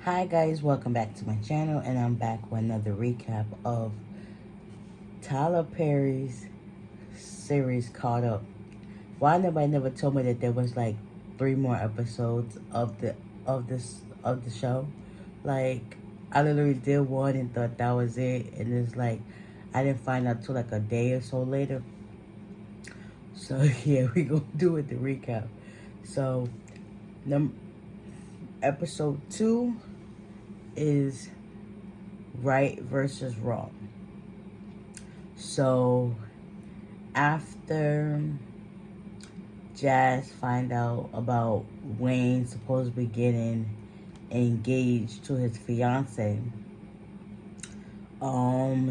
Hi guys, welcome back to my channel, and I'm back with another recap of Tyler Perry's series Caught Up. Why nobody never told me that there was like 3 more episodes of the show? Like, I literally did one and thought that was it, and it's like I didn't find out till like a day or so later. So yeah, we gonna do it the recap. So episode 2 is right versus wrong. So after Jazz find out about Wayne supposedly getting engaged to his fiance,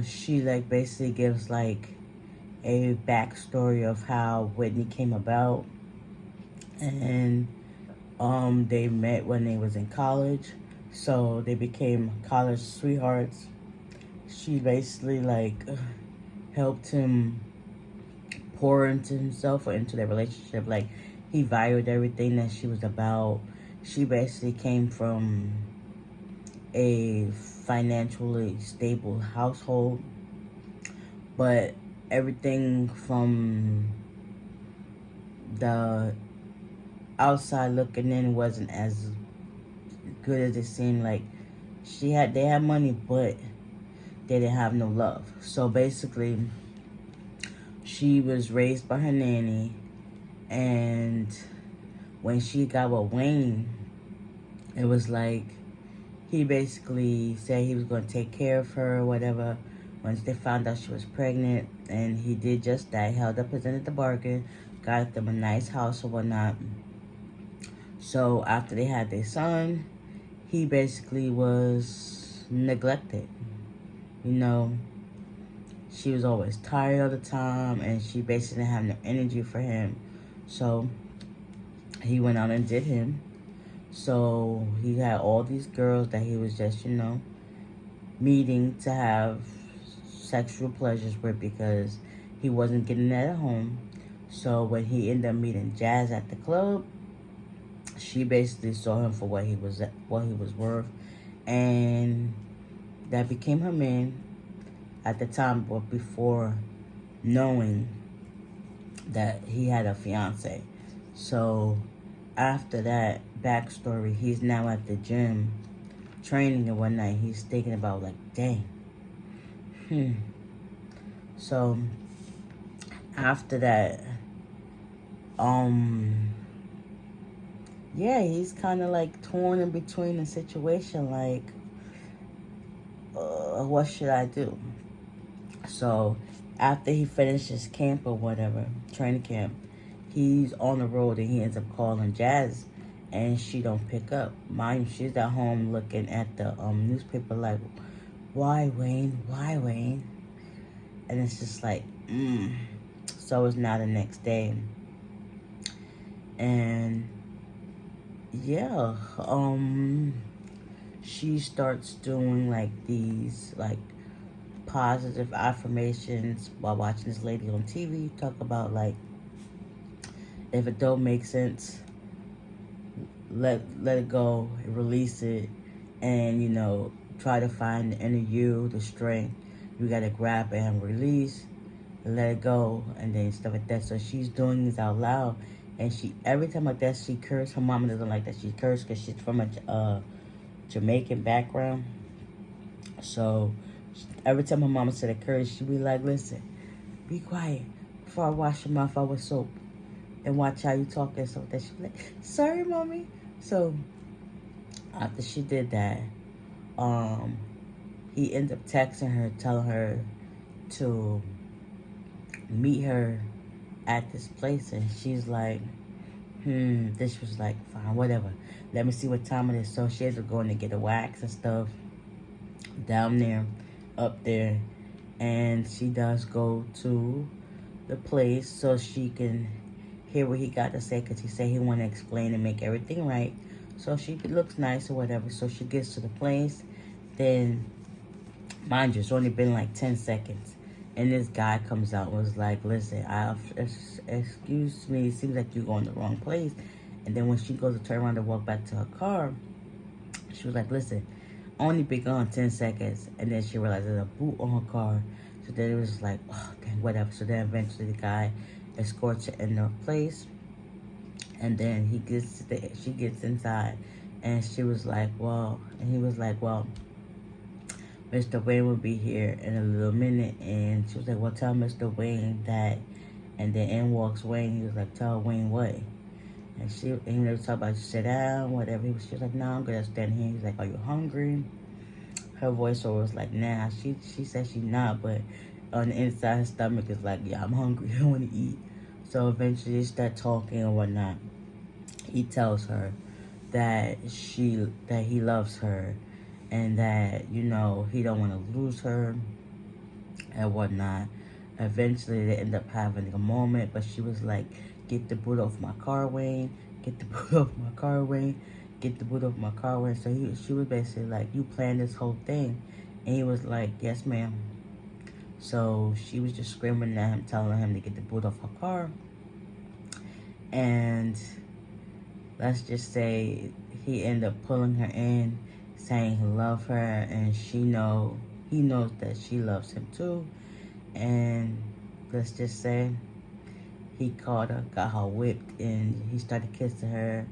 she like basically gives like a backstory of how Whitney came about, and they met when they was in college, so they became college sweethearts. She basically like helped him pour into himself or into their relationship. Like, he valued everything that she was about. She basically came from a financially stable household, but everything from the outside looking in wasn't as good as it seemed. Like, they had money, but they didn't have no love. So basically, she was raised by her nanny, and when she got with Wayne, it was like he basically said he was going to take care of her or whatever once they found out she was pregnant, and he did just that. He held up his end of the bargain, got them a nice house or whatnot. So after they had their son, he basically was neglected. You know, she was always tired all the time, and she basically didn't have no energy for him. So he went out and did him. So he had all these girls that he was just, meeting to have sexual pleasures with, because he wasn't getting that at home. So when he ended up meeting Jazz at the club, she basically saw him for what he was worth, and that became her man at the time, but before knowing that he had a fiance. So after that backstory, he's now at the gym training, and one night he's thinking about like, dang. So after that, yeah, he's kind of like torn in between the situation, like, what should I do? So after he finishes camp or whatever, training camp, he's on the road and he ends up calling Jazz, and she don't pick up. Mind you, she's at home looking at the newspaper like, why Wayne? Why Wayne? And it's just like, So it's now the next day. And yeah, she starts doing like these like positive affirmations while watching this lady on TV talk about like, if it don't make sense, let it go, release it, and try to find the inner you, the strength. You gotta grab it and release, let it go, and then stuff like that. So she's doing this out loud, and she every time like that she curse. Her mama doesn't like that she curse because she's from a Jamaican background. So every time her mama said a curse, she'd be like, "Listen, be quiet before I wash your mouth out with soap, and watch how you talk," and stuff like that. She'd be like, "Sorry, mommy." So after she did that, he ended up texting her, telling her to meet her at this place, and she's like, this was like, fine, whatever. Let me see what time it is. So she ends up going to get a wax and stuff down there, up there, and she does go to the place so she can hear what he got to say, because he said he want to explain and make everything right. So she looks nice or whatever. So she gets to the place. Then, mind you, it's only been like 10 seconds. And this guy comes out and was like, listen, excuse me, it seems like you're going the wrong place. And then when she goes to turn around to walk back to her car, She was like, listen, only be gone 10 seconds. And then she realized there's a boot on her car. So then it was like, oh, dang, whatever. So then eventually the guy escorts her in her place. And then she gets inside. And she was like, well, and he was like, well, Mr. Wayne will be here in a little minute. And she was like, well, tell Mr. Wayne that. And then in walks Wayne. He was like, tell Wayne what? And he was talking about sit down, whatever. She was like, no, I'm gonna stand here. He's like, are you hungry? Her voiceover was like, nah. She said she's not, but on the inside her stomach is like, yeah, I'm hungry. I want to eat. So eventually they start talking and whatnot. He tells her that he loves her and that, you know, he don't want to lose her and whatnot. Eventually they end up having a moment, but she was like, get the boot off my car, Wayne. Get the boot off my car, Wayne. Get the boot off my car, Wayne. So she was basically like, you planned this whole thing. And he was like, yes, ma'am. So she was just screaming at him, telling him to get the boot off her car. And let's just say he ended up pulling her in, saying he loved her, and he knows that she loves him too. And let's just say he caught her, got her whipped, and he started kissing her.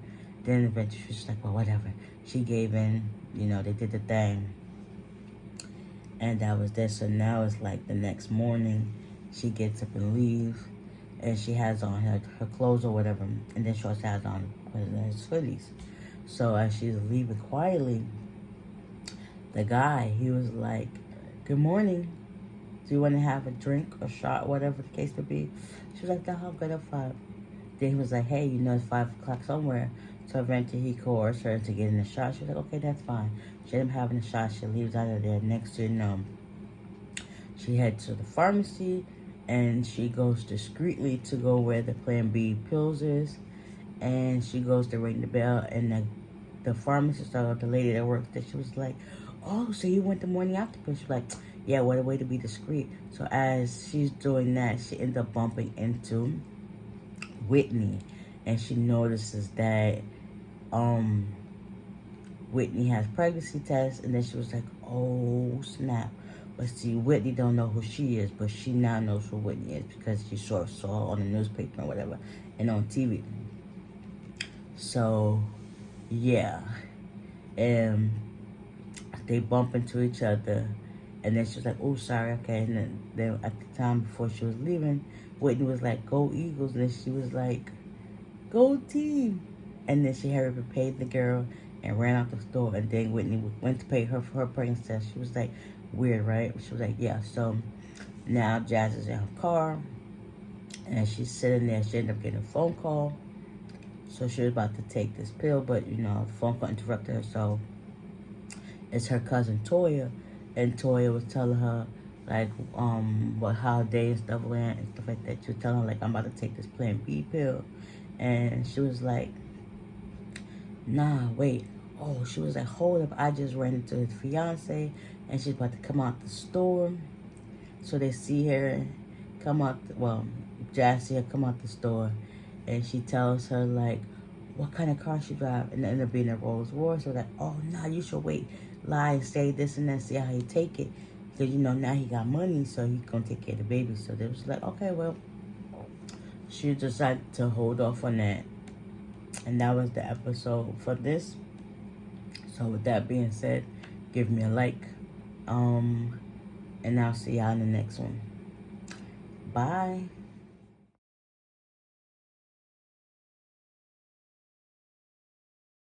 Then eventually she was like, well, whatever. She gave in, you know, they did the thing. And that was that. So now it's like the next morning, she gets up and leaves, and she has on her clothes or whatever, and then she also has on his hoodies. So as she's leaving quietly, the guy, he was like, good morning. Do you want to have a drink or shot, whatever the case may be? She was like, no, I'm good at 5. Then he was like, hey, you know, it's 5 o'clock somewhere. So eventually he coerced her into getting a shot. She was like, okay, that's fine. She ended up having a shot. She leaves out of there. Next to she heads to the pharmacy, and she goes discreetly to go where the Plan B pills is. And she goes to ring the bell, and the pharmacist or the lady that works there, she was like, oh, so you went the morning after pill? She was like, yeah, what a way to be discreet. So as she's doing that, she ends up bumping into Whitney, and she notices that Whitney has pregnancy tests, and then she was like, oh snap. But see, Whitney don't know who she is, but she now knows who Whitney is because she saw on the newspaper or whatever and on TV. So yeah, and they bump into each other, and then she was like, oh, sorry, okay. And then at the time before she was leaving, Whitney was like, go Eagles, and then she was like, go team. And then she hurried up and paid the girl and ran out the store, and then Whitney went to pay her for her pregnancy test. She was like, weird, right? She was like, yeah. So now Jazz is in her car, and she's sitting there. She ended up getting a phone call. So she was about to take this pill, but, you know, the phone call interrupted her. So it's her cousin Toya, and Toya was telling her, like, what how day and stuff went and stuff like that. She was telling her, like, I'm about to take this Plan B pill. And she was like, nah, wait. Oh, she was like, hold up. I just ran into his fiance, and she's about to come out the store. So they see her come out, Jazz see her come out the store, and she tells her, like, what kind of car she drive, and it ended up being a Rolls Royce. So like, oh, nah, you should wait, lie and say this and that, see how he take it. Because, you know, now he got money, so he's going to take care of the baby. So they was like, okay, well, she decided to hold off on that. And that was the episode for this. So with that being said, give me a like. And I'll see y'all in the next one. Bye.